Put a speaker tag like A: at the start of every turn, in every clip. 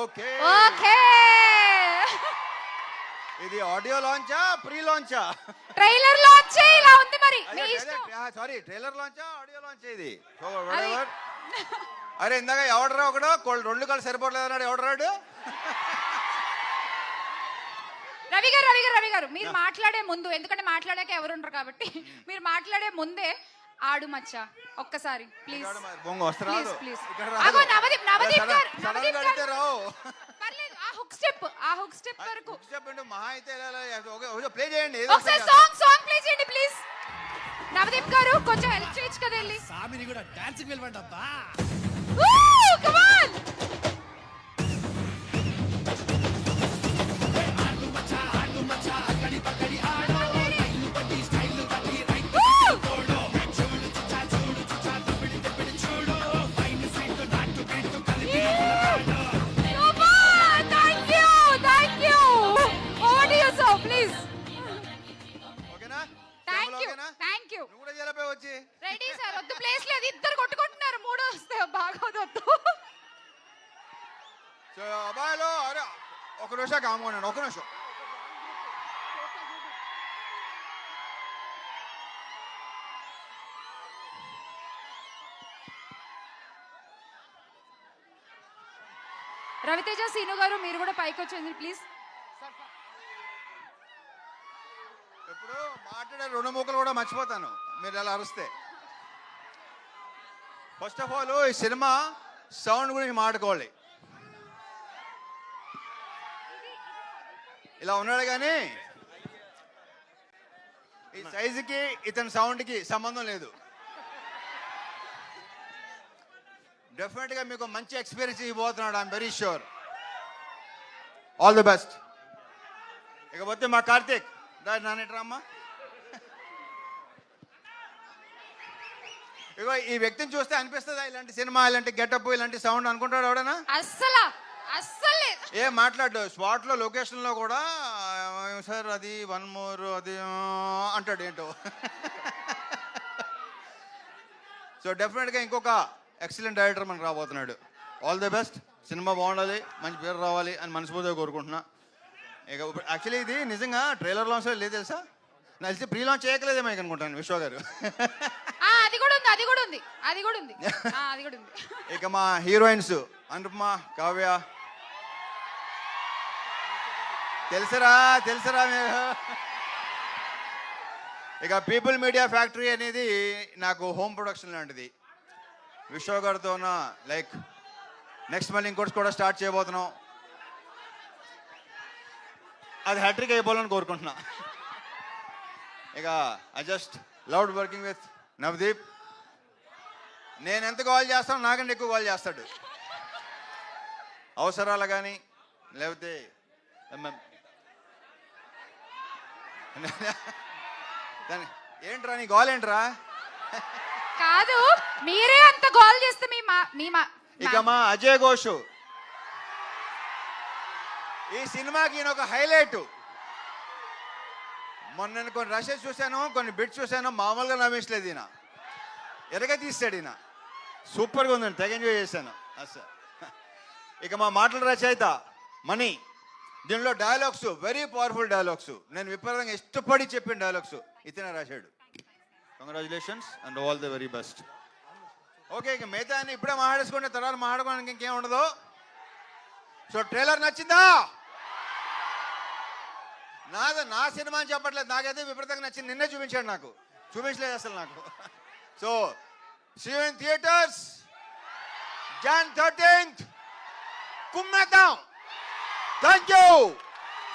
A: Okay.
B: Okay
A: ఇది audio లాంచా pre లాంచా?
B: Trailer launch ఇలా ఉంది మరి మీ ఇష్టం.
A: సారీ ట్రైలర్ లాంచా ఆడియో లాంచ్ ఇది? సో
B: అది-
A: whatever. అరే ఇందాక ఎవడరా ఒకడు రెండు కాళ్ళు సరిపోవట్లేదు అన్నాడు, ఎవడరాడు?
B: రవి గారు మీరు మాట్లాడే ముందు, ఎందుకంటే మాట్లాడాక ఎవరు ఉండరు కాబట్టి మీరు మాట్లాడే ముందే ఆడు మచ్చా ఒక్కసారి ప్లీజ్
A: బొంగ వస్త్రాలు
B: ప్లీజ్
A: ఇక్కడ
B: అగో నవదీప్ గారు
A: సడన్ గా అడిగితే రావు.
B: పర్లేదు ఆ హుక్ స్టెప్ వరకు
A: చెప్పండి మహా అయితే ప్లే చేయండి.
B: ఒకసారి సాంగ్ ప్లే చేయండి ప్లీజ్. నవదీప్ గారు కొంచెం హెల్ప్ చేయొచ్చు కదా వెళ్ళి.
C: సామిని కూడా డాన్సింగ్ వెళ్ళమండి అబ్బా.
B: కమ్ ఆన్
A: ఓకేనా?
B: థ్యాంక్ యూ
A: నువ్వు కూడా చేయలేకపోయావు వచ్చి.
B: రెడీ సార్ వద్దు ప్లేస్ లేదు, ఇద్దరు కొట్టుకుంటున్నారు, మూడో వస్తే బాగోదొద్దు.
A: సో అబ్బాయిలు అరే ఒక నిమిషం కామన్నాను, ఒక నిమిషం.
B: రవితేజ సీను గారు మీరు కూడా పైకి వచ్చేయండి ప్లీజ్.
A: ఇప్పుడు మాట్లాడే రెండు ముక్కలు కూడా మర్చిపోతాను మీరు ఎలా అరిస్తే. ఫస్ట్ ఆఫ్ ఆల్ ఈ సినిమా సౌండ్ గురించి మాట్లాడుకోవాలి. ఇలా ఉన్నాడు కానీ ఈ సైజుకి ఇతని సౌండ్కి సంబంధం లేదు. డెఫినెట్గా మీకు మంచి ఎక్స్పీరియన్స్ ఇవ్వబోతున్నాడు, I'm very sure. All the best. ఇకపోతే మా కార్తీక్ నానేట్రామ్మా, ఇగో ఈ వ్యక్తిని చూస్తే అనిపిస్తుందా ఇలాంటి సినిమా, ఇలాంటి గెటప్, ఇలాంటి సౌండ్ అనుకుంటాడు ఎవడనా?
B: అస్సలు
A: ఏం మాట్లాడు స్పాట్ లో లొకేషన్ లో కూడా సార్ అది వన్ మోర్ అది అంటాడు ఏంటో. సో డెఫినెట్గా ఇంకొక ఎక్సలెంట్ డైరెక్టర్ మనకు రాబోతున్నాడు. All the best. సినిమా బాగుండాలి, మంచి పేరు రావాలి అని మనస్ఫూర్తిగా కోరుకుంటున్నా. ఇక యాక్చువల్లీ ఇది నిజంగా ట్రైలర్ లాంచ్ లేదు తెలుసా, నాకు తెలిసి ప్రీ లాంచ్ చేయకలేదేమో అనుకుంటాను విశ్వ గారు.
B: అది కూడా ఉంది.
A: ఇక మా హీరోయిన్స్ అనుపమ, కావ్య తెలుసరా మీరు. ఇక పీపుల్ మీడియా ఫ్యాక్టరీ అనేది నాకు హోమ్ ప్రొడక్షన్ లాంటిది. విశ్వ గారితో లైక్ నెక్స్ట్ మళ్ళీ ఇంకోటి కూడా స్టార్ట్ చేయబోతున్నాం. అది హ్యాట్రిక్ అయిపోవాలని కోరుకుంటున్నా. ఇక I just loved working with Navdeep. నేను ఎంత కాల్ చేస్తానో నాకంటే ఎక్కువ కాల్ చేస్తాడు, అవసరాలు కానీ లేకపోతే ఏంట్రా నీ గోల్ ఏంట్రా?
B: కాదు మీరే అంత గోల్ చేస్తే
A: ఇక మా అజయ్ ఘోష్ ఈ సినిమాకి ఈయన ఒక హైలైట్. మొన్న నేను కొన్ని రషెస్ చూశాను, కొన్ని బిట్స్ చూశాను, మామూలుగా నవ్వించలేదు ఈయన, ఎరగ తీస్తాడు ఈయన. సూపర్గా ఉందండి, తెగ ఎంజాయ్ చేశాను అసలు. ఇక మా మాటల రచయిత మణి, దీనిలో డైలాగ్స్ వెరీ పవర్ఫుల్ డైలాగ్స్, నేను విపరీతంగా ఇష్టపడి చెప్పిన డైలాగ్స్ ఇతనే రాశాడు. Congratulations and all the very best. Okay, ఇక మిగతా అని ఇప్పుడే మాట్లాడేసుకుంటే తర్వాత మాట్లాడుకోవడానికి ఇంకేం ఉండదు. సో ట్రైలర్ నచ్చిందా? నా సినిమా అని చెప్పట్లేదు, నాకైతే విపరీతంగా నచ్చింది. నిన్నే చూపించాడు, నాకు చూపించలేదు అసలు నాకు. So see you in theatres Jan 13th. కుమ్మేద్దాం. Thank you.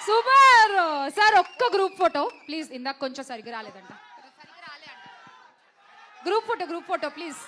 B: Super sir. ఒక్క గ్రూప్ ఫోటో ప్లీజ్. ఇందాక కొంచెం సరిగ్గా రాలేదంట. Group photo please.